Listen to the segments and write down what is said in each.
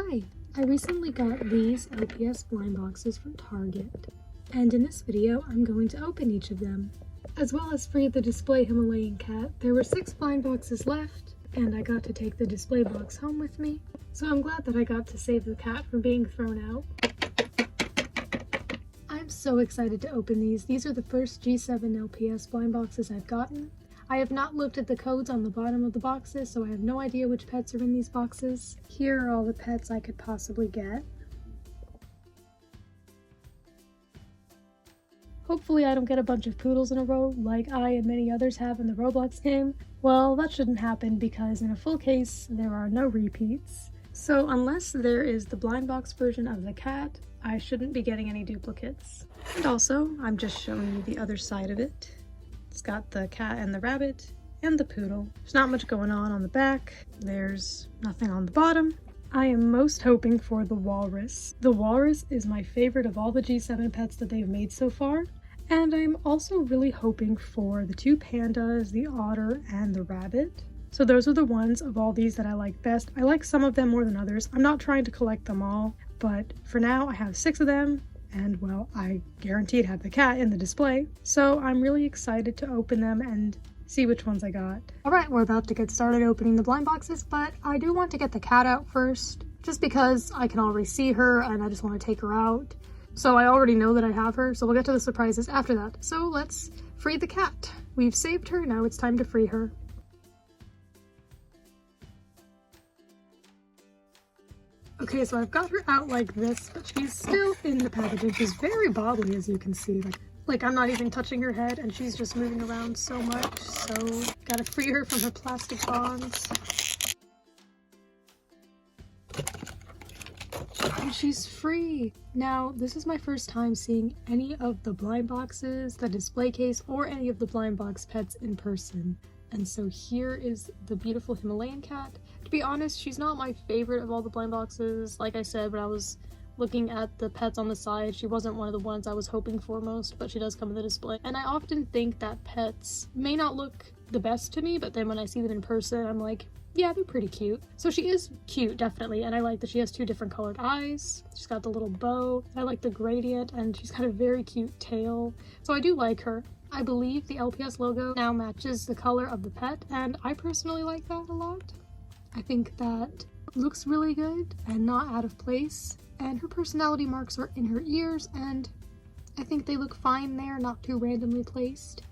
Hi! I recently got these LPS blind boxes from Target, and in this video I'm going to open each of them, as well as free the display Himalayan Cat. There were 6 blind boxes left, and I got to take the display box home with me, so I'm glad that I got to save the cat from being thrown out. I'm so excited to open these. These are the first G7 LPS blind boxes I've gotten. I have not looked at the codes on the bottom of the boxes, so I have no idea which pets are in these boxes. Here are all the pets I could possibly get. Hopefully I don't get a bunch of poodles in a row like I and many others have in the Roblox game. Well, that shouldn't happen because in a full case there are no repeats. So unless there is the blind box version of the cat, I shouldn't be getting any duplicates. And also, I'm just showing you the other side of it. It's got the cat and the rabbit and the poodle. There's not much going on the back. There's nothing on the bottom. I am most hoping for the Walrus. The Walrus is my favorite of all the G7 pets that they've made so far. And I'm also really hoping for the 2 pandas, the otter, and the rabbit. So those are the ones of all these that I like best. I like some of them more than others. I'm not trying to collect them all, but for now I have 6 of them. And well, I guaranteed have the cat in the display. So I'm really excited to open them and see which ones I got. Alright, we're about to get started opening the blind boxes, but I do want to get the cat out first, just because I can already see her and I just want to take her out. So I already know that I have her, so we'll get to the surprises after that. So let's free the cat. We've saved her, now it's time to free her. Okay, so I've got her out like this, but she's still in the packaging. She's very bobbly, as you can see. Like I'm not even touching her head, and she's just moving around so much, so gotta free her from her plastic bonds. And she's free! Now, this is my first time seeing any of the blind boxes, the display case, or any of the blind box pets in person. And so here is the beautiful Himalayan cat. To be honest, she's not my favorite of all the blind boxes. Like I said, when I was looking at the pets on the side, she wasn't one of the ones I was hoping for most, but she does come in the display. And I often think that pets may not look the best to me, but then when I see them in person, I'm like, yeah, they're pretty cute. So she is cute, definitely, and I like that she has 2 different colored eyes. She's got the little bow. I like the gradient, and she's got a very cute tail. So I do like her. I believe the LPS logo now matches the color of the pet, and I personally like that a lot. I think that looks really good and not out of place, and her personality marks are in her ears, and I think they look fine there, not too randomly placed.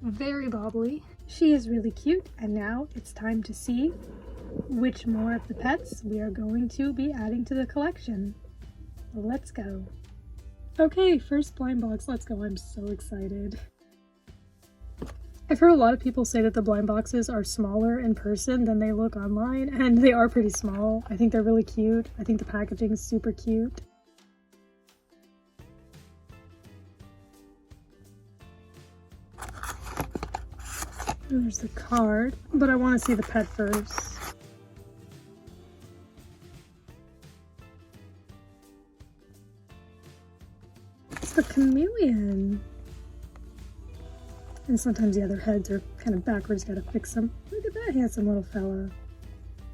Very bobbly. She is really cute, and now it's time to see which more of the pets we are going to be adding to the collection. Let's go. Okay, first blind box, let's go. I'm so excited. I've heard a lot of people say that the blind boxes are smaller in person than they look online, and they are pretty small. I think they're really cute. I think the packaging is super cute. And there's the card, but I want to see the pet first. It's the Chameleon. And sometimes the other heads are kind of backwards, gotta fix them. Look at that handsome little fella.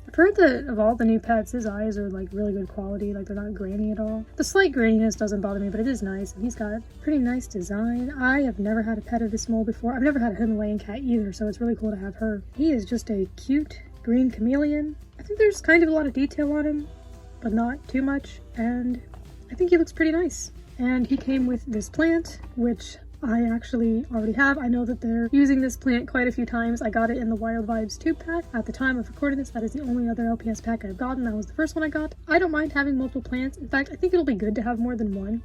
I've heard that of all the new pets, his eyes are like really good quality, like they're not grainy at all. The slight graininess doesn't bother me, but it is nice, and he's got a pretty nice design. I have never had a pet of this mold before. I've never had a Himalayan cat either, so it's really cool to have her. He is just a cute green chameleon. I think there's kind of a lot of detail on him, but not too much, and I think he looks pretty nice. And he came with this plant, which I actually already have. I know that they're using this plant quite a few times. I got it in the Wild Vibes 2 pack. At the time of recording this, that is the only other LPS pack I've gotten. That was the first one I got. I don't mind having multiple plants. In fact, I think it'll be good to have more than one,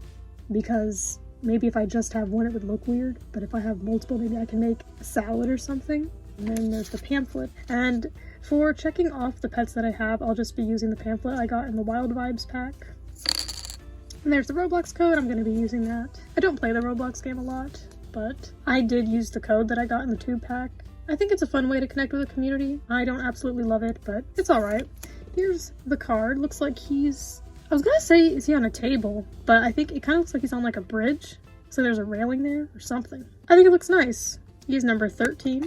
because maybe if I just have one, it would look weird. But if I have multiple, maybe I can make a salad or something. And then there's the pamphlet. And for checking off the pets that I have, I'll just be using the pamphlet I got in the Wild Vibes pack. And there's the Roblox code, I'm going to be using that. I don't play the Roblox game a lot, but I did use the code that I got in the 2 pack. I think it's a fun way to connect with a community. I don't absolutely love it, but it's alright. Here's the card. Looks like he's... I was going to say, is he on a table? But I think it kind of looks like he's on like a bridge. So there's a railing there or something. I think it looks nice. He's number 13.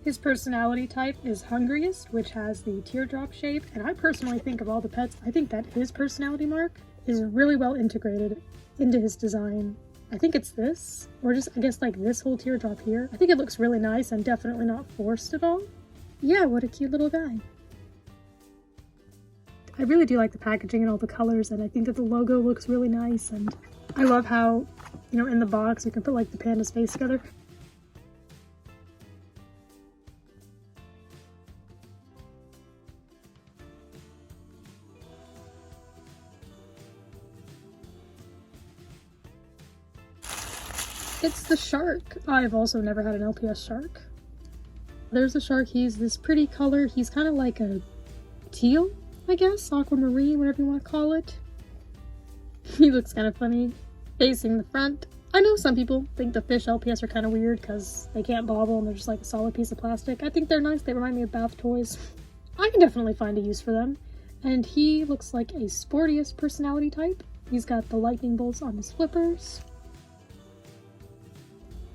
His personality type is hungriest, which has the teardrop shape, and I personally think of all the pets, I think that his personality mark is really well integrated into his design. I think it's this, or just I guess like this whole teardrop here. I think it looks really nice and definitely not forced at all. Yeah, what a cute little guy. I really do like the packaging and all the colors, and I think that the logo looks really nice, and I love how, you know, in the box you can put like the panda's face together. It's the shark. I've also never had an LPS shark. There's the shark. He's this pretty color. He's kind of like a teal, I guess, aquamarine, whatever you want to call it. He looks kind of funny facing the front. I know some people think the fish LPS are kind of weird because they can't bobble and they're just like a solid piece of plastic. I think they're nice. They remind me of bath toys. I can definitely find a use for them. And he looks like a sportiest personality type. He's got the lightning bolts on his flippers.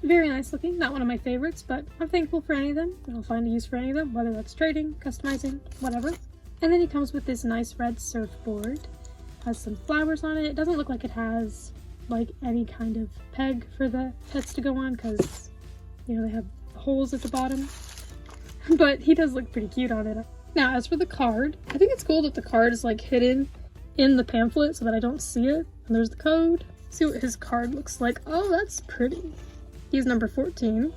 Very nice looking, not one of my favorites, but I'm thankful for any of them. I'll find a use for any of them, whether that's trading, customizing, whatever. And then he comes with this nice red surfboard. Has some flowers on it. It doesn't look like it has like any kind of peg for the pets to go on because, you know, they have holes at the bottom. But he does look pretty cute on it. Now, as for the card, I think it's cool that the card is like hidden in the pamphlet so that I don't see it. And there's the code. See what his card looks like. Oh, that's pretty. He's number 14.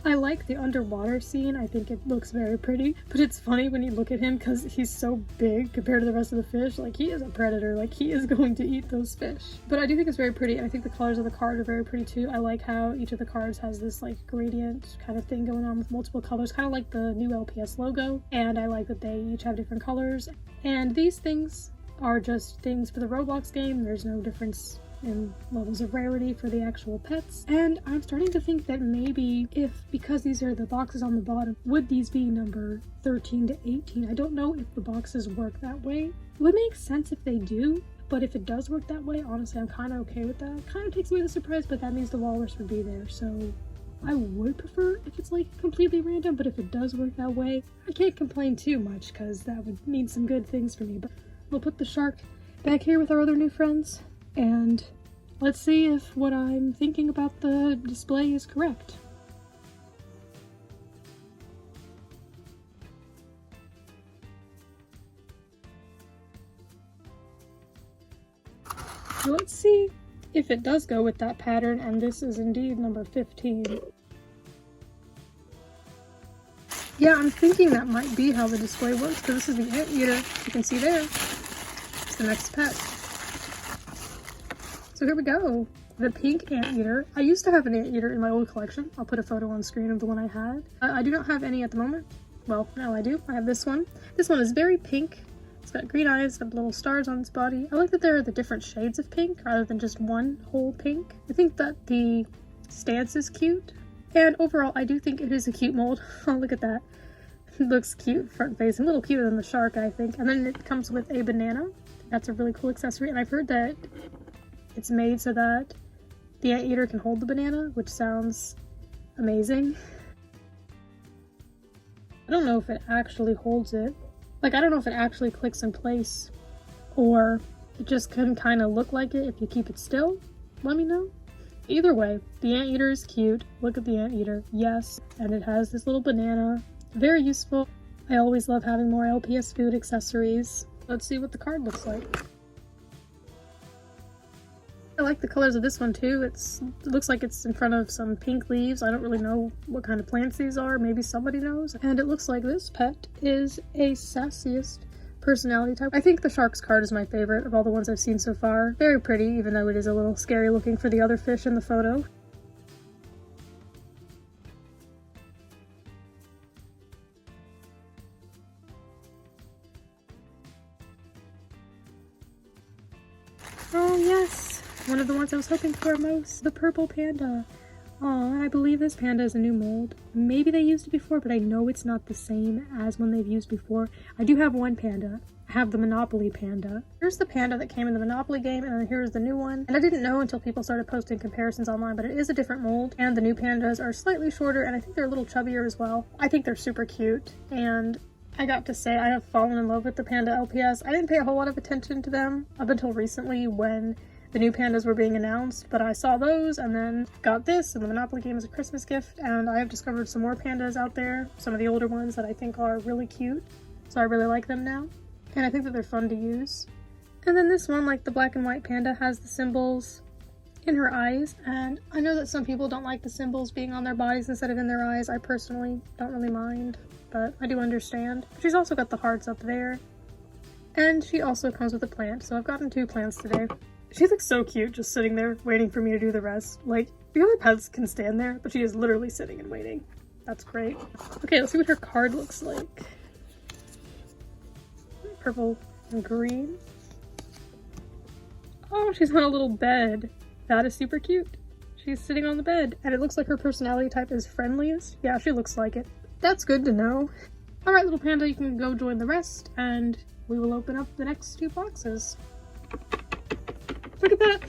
I like the underwater scene. I think it looks very pretty, but it's funny when you look at him because he's so big compared to the rest of the fish. Like, he is a predator. Like, he is going to eat those fish. But I do think it's very pretty, and I think the colors of the card are very pretty too. I like how each of the cards has this like gradient kind of thing going on with multiple colors, kind of like the new LPS logo. And I like that they each have different colors. And these things are just things for the Roblox game. There's no difference in levels of rarity for the actual pets. And I'm starting to think that maybe because these are the boxes on the bottom, would these be number 13 to 18? I don't know if the boxes work that way. It would make sense if they do, but if it does work that way, honestly, I'm kind of okay with that. Kind of takes away the surprise, but that means the walrus would be there, so I would prefer if it's like completely random, but if it does work that way, I can't complain too much because that would mean some good things for me. But we'll put the shark back here with our other new friends, and let's see if what I'm thinking about the display is correct. So let's see if it does go with that pattern, and this is indeed number 15. Yeah, I'm thinking that might be how the display works, because this is the Anteater. You can see there. It's the next pet. So here we go. The pink Anteater. I used to have an Anteater in my old collection. I'll put a photo on screen of the one I had. I do not have any at the moment. Well, now I do. I have this one. This one is very pink. It's got green eyes, got little stars on its body. I like that there are the different shades of pink rather than just one whole pink. I think that the stance is cute. And overall, I do think it is a cute mold. Oh, look at that. It looks cute front face, a little cuter than the shark, I think. And then it comes with a banana. That's a really cool accessory. And I've heard that it's made so that the Anteater can hold the banana, which sounds amazing. I don't know if it actually holds it. Like, I don't know if it actually clicks in place, or it just can kind of look like it if you keep it still. Let me know. Either way, the Anteater is cute. Look at the Anteater. Yes, and it has this little banana. Very useful. I always love having more LPS food accessories. Let's see what the card looks like. I like the colors of this one too. It looks like it's in front of some pink leaves. I don't really know what kind of plants these are. Maybe somebody knows. And it looks like this pet is a sassiest personality type. I think the shark's card is my favorite of all the ones I've seen so far. Very pretty, even though it is a little scary looking for the other fish in the photo. Oh yes! One of the ones I was hoping for most, the purple panda. Aw, I believe this panda is a new mold. Maybe they used it before, but I know it's not the same as one they've used before. I do have one panda. I have the Monopoly Panda. Here's the Panda that came in the Monopoly game, and then here's the new one. And I didn't know until people started posting comparisons online, but it is a different mold, and the new pandas are slightly shorter, and I think they're a little chubbier as well. I think they're super cute, and I got to say I have fallen in love with the Panda LPS. I didn't pay a whole lot of attention to them up until recently when the new pandas were being announced, but I saw those and then got this and the Monopoly game as a Christmas gift, and I have discovered some more pandas out there, some of the older ones that I think are really cute, so I really like them now, and I think that they're fun to use. And then this one, like the black and white panda, has the symbols in her eyes, and I know that some people don't like the symbols being on their bodies instead of in their eyes. I personally don't really mind, but I do understand. She's also got the hearts up there, and she also comes with a plant, so I've gotten 2 plants today. She looks so cute just sitting there waiting for me to do the rest. Like, the other pets can stand there, but she is literally sitting and waiting. That's great. Okay, let's see what her card looks like. Purple and green. Oh, she's on a little bed. That is super cute. She's sitting on the bed, and it looks like her personality type is friendliest. Yeah, she looks like it. That's good to know. Alright, little panda, you can go join the rest, and we will open up the next 2 boxes. Look at that!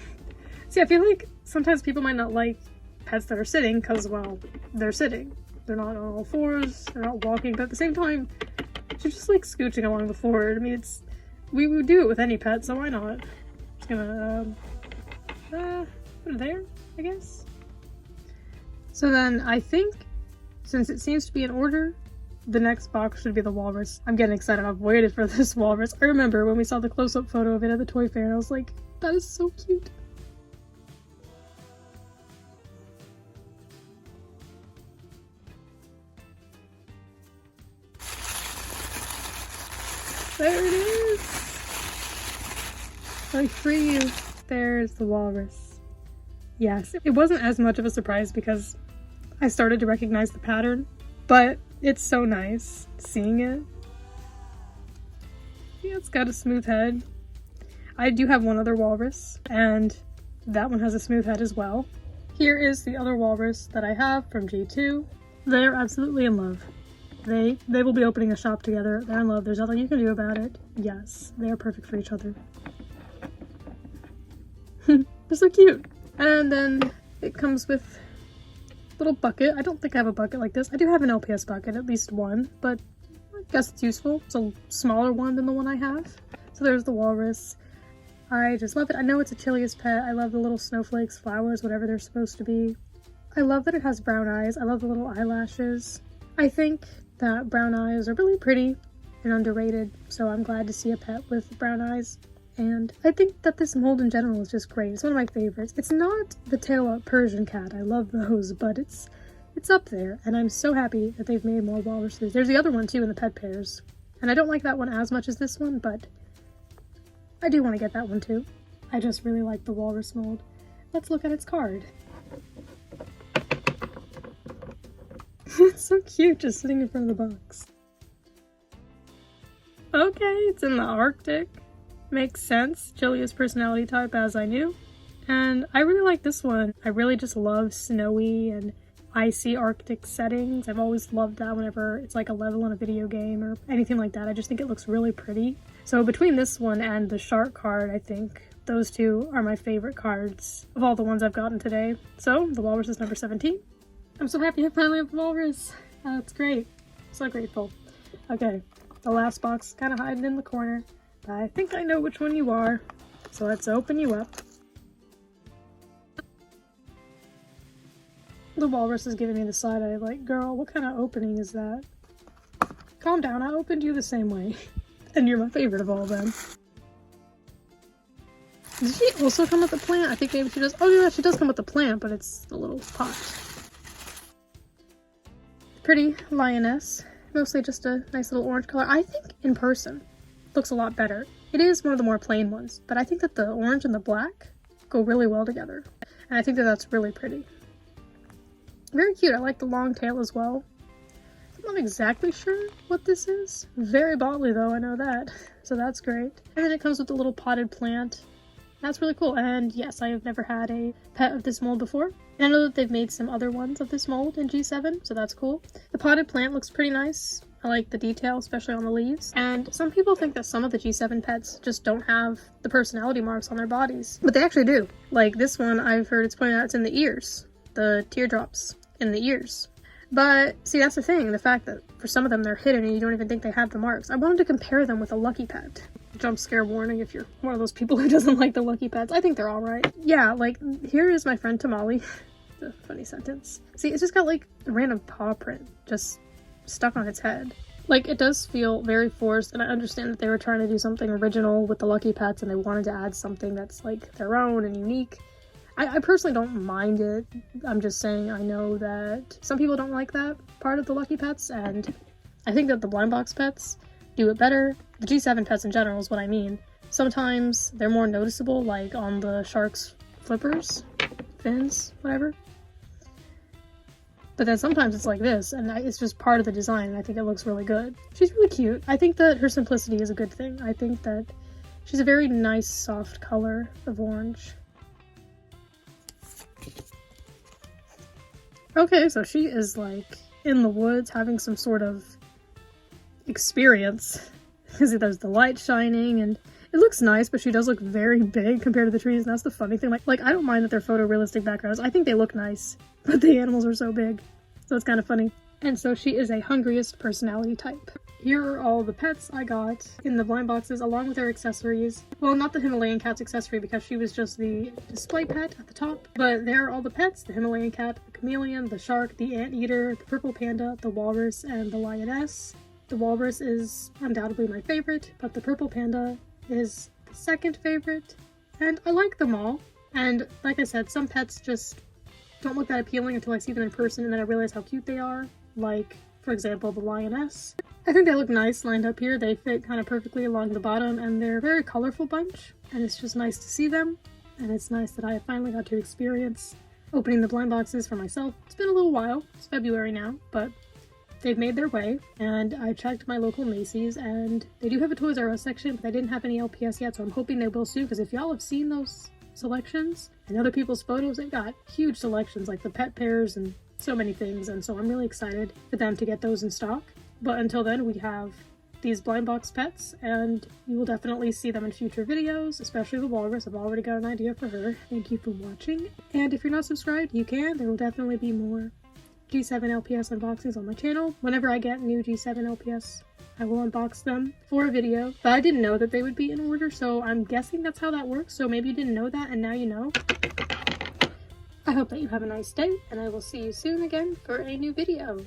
See, I feel like sometimes people might not like pets that are sitting because, well, they're sitting. They're not on all fours, they're not walking, but at the same time, she's just like scooching along the floor. I mean, we would do it with any pet, so why not? Just gonna, put it there, I guess. So then, I think, since it seems to be in order, the next box should be the walrus. I'm getting excited. I've waited for this walrus. I remember when we saw the close-up photo of it at the toy fair, and I was like, that is so cute. There it is! I free you. There's the walrus. Yes, it wasn't as much of a surprise because I started to recognize the pattern, but it's so nice seeing it. Yeah, it's got a smooth head. I do have one other walrus, and that one has a smooth head as well. Here is the other walrus that I have from G2. They're absolutely in love. They will be opening a shop together. They're in love. There's nothing you can do about it. Yes, they are perfect for each other. They're so cute. And then it comes with a little bucket. I don't think I have a bucket like this. I do have an LPS bucket, at least one, but I guess it's useful. It's a smaller one than the one I have. So there's the walrus. I just love it. I know it's a chilliest pet. I love the little snowflakes, flowers, whatever they're supposed to be. I love that it has brown eyes. I love the little eyelashes. I think that brown eyes are really pretty and underrated, so I'm glad to see a pet with brown eyes. And I think that this mold in general is just great. It's one of my favorites. It's not the tail-up Persian cat. I love those, but it's up there, and I'm so happy that they've made more walruses. There's the other one too in the pet pairs, and I don't like that one as much as this one, but I do want to get that one too. I just really like the walrus mold. Let's look at its card. It's so cute just sitting in front of the box. Okay, it's in the Arctic. Makes sense. Chilliest personality type as I knew. And I really like this one. I really just love snowy and icy Arctic settings. I've always loved that whenever it's like a level in a video game or anything like that. I just think it looks really pretty. So between this one and the shark card, I think those 2 are my favorite cards of all the ones I've gotten today. So the walrus is number 17. I'm so happy I finally have the walrus. That's great. So grateful. Okay, the last box kind of hiding in the corner. But I think I know which one you are. So let's open you up. The walrus is giving me the side eye like, girl, what kind of opening is that? Calm down, I opened you the same way. And you're my favorite of all of them. Does she also come with a plant? I think maybe she does. Oh yeah, she does come with a plant, but it's a little pot. Pretty Lioness. Mostly just a nice little orange color. I think in person looks a lot better. It is one of the more plain ones, but I think that the orange and the black go really well together. And I think that that's really pretty. Very cute. I like the long tail as well. I'm not exactly sure what this is. Very bottly though, I know that. So that's great. And then it comes with a little potted plant. That's really cool. And yes, I have never had a pet of this mold before. And I know that they've made some other ones of this mold in G7, so that's cool. The potted plant looks pretty nice. I like the detail, especially on the leaves. And some people think that some of the G7 pets just don't have the personality marks on their bodies, but they actually do. Like this one, I've heard it's pointed out it's in the ears, the teardrops in the ears. But see, that's the thing, the fact that for some of them they're hidden and you don't even think they have the marks. I wanted to compare them with a Lucky Pet. Jump scare warning if you're one of those people who doesn't like the Lucky Pets. I think they're all right. Yeah, like here is my friend Tamale. A funny sentence. See, it's just got like a random paw print just stuck on its head. Like, it does feel very forced, and I understand that they were trying to do something original with the Lucky Pets and they wanted to add something that's like their own and unique. I personally don't mind it. I'm just saying I know that some people don't like that part of the Lucky Pets, and I think that the blind box pets do it better. The G7 pets in general is what I mean. Sometimes they're more noticeable, like on the shark's flippers, fins, whatever. But then sometimes it's like this, and it's just part of the design, and I think it looks really good. She's really cute. I think that her simplicity is a good thing. I think that she's a very nice, soft color of orange. Okay, so she is like in the woods having some sort of experience. Because there's the light shining and it looks nice, but she does look very big compared to the trees, and that's the funny thing. Like I don't mind that they're photorealistic backgrounds. I think they look nice, but the animals are so big. So it's kind of funny. And so she is a hungriest personality type. Here are all the pets I got in the blind boxes along with their accessories. Well, not the Himalayan Cat's accessory because she was just the display pet at the top. But there are all the pets: the Himalayan Cat, the Chameleon, the Shark, the Anteater, the Purple Panda, the Walrus, and the Lioness. The Walrus is undoubtedly my favorite, but the Purple Panda is the second favorite. And I like them all. And like I said, some pets just don't look that appealing until I see them in person and then I realize how cute they are. Like, for example, the Lioness. I think they look nice lined up here. They fit kind of perfectly along the bottom, and they're a very colorful bunch, and it's just nice to see them. And it's nice that I finally got to experience opening the blind boxes for myself. It's been a little while. It's February now, but they've made their way, and I checked my local Macy's, and they do have a Toys R Us section, but they didn't have any LPS yet, so I'm hoping they will soon, because if y'all have seen those selections and other people's photos, they got huge selections, like the pet pairs and so many things, and so I'm really excited for them to get those in stock. But until then, we have these blind box pets, and you will definitely see them in future videos, especially the Walrus. I've already got an idea for her. Thank you for watching, and if you're not subscribed, you can. There will definitely be more G7 LPS unboxings on my channel. Whenever I get new G7 LPS, I will unbox them for a video, but I didn't know that they would be in order, so I'm guessing that's how that works. So maybe you didn't know that, and now you know. I hope that you have a nice day, and I will see you soon again for a new video.